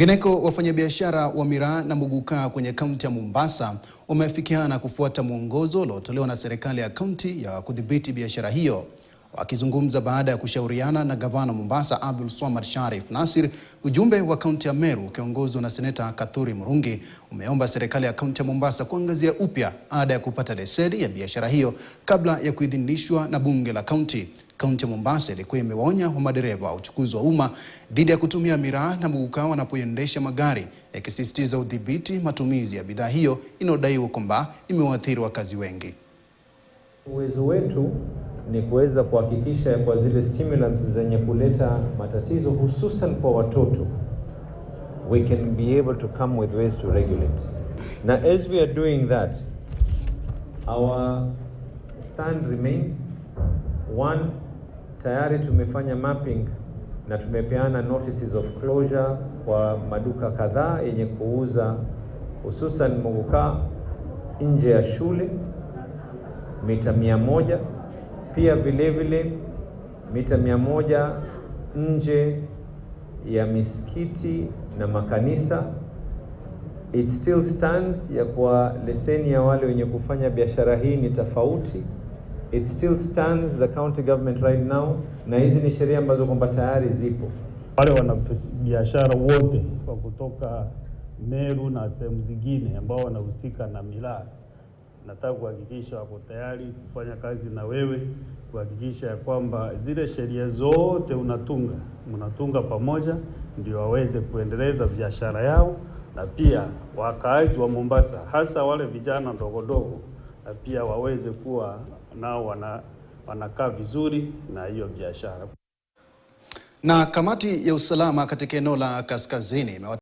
Kwingineko, wafanyabiashara wa miraa na muguka kwenye kaunti ya Mombasa wameafikiana kufuata mwongozo uliotolewa na serikali ya kaunti ya kudhibiti biashara hiyo. Wakizungumza baada ya kushauriana na gavana Mombasa Abdulswamad Sharif Nassir, ujumbe wa kaunti ya Meru ukiongozwa na seneta Kathure Murungi umeomba serikali ya kaunti ya Mombasa kuangazia upya ada ya kupata leseni ya biashara hiyo kabla ya kuidhinishwa na bunge la kaunti. Kaunti ya Mombasa ilikuwa imewaonya wa madereva wa uchukuzi wa umma dhidi ya kutumia miraa na muguka wanapoendesha magari, ikisisitiza udhibiti matumizi ya bidhaa hiyo inayodaiwa kwamba imewaathiri wakazi wengi. Uwezo wetu ni kuweza kuhakikisha kwa zile stimulants zenye kuleta matatizo hususan kwa watoto, we can be able to come with ways to regulate. Now as we are doing that, our stand remains one, tayari tumefanya mapping na tumepeana notices of closure kwa maduka kadhaa yenye kuuza hususan muguka nje ya shule mita 100, pia vile mita 100 nje ya misikiti na makanisa. It still stands ya kwa leseni ya wale wenye kufanya biashara hii ni tofauti. It still stands the county government right now, na hizi ni sheria ambazo kwamba tayari zipo. Wale wanabiashara wote kwa kutoka Meru na sehemu zingine ambao wanahusika na miraa, nataka kuhakikisha wako tayari kufanya kazi na wewe, kuhakikisha ya kwamba zile sheria zote mnatunga pamoja ndio waweze kuendeleza biashara yao, na pia wakaazi wa Mombasa hasa wale vijana ndogo na pia waweze kuwa nao wanakaa vizuri na hiyo biashara. Na kamati ya usalama katika eneo la Kaskazini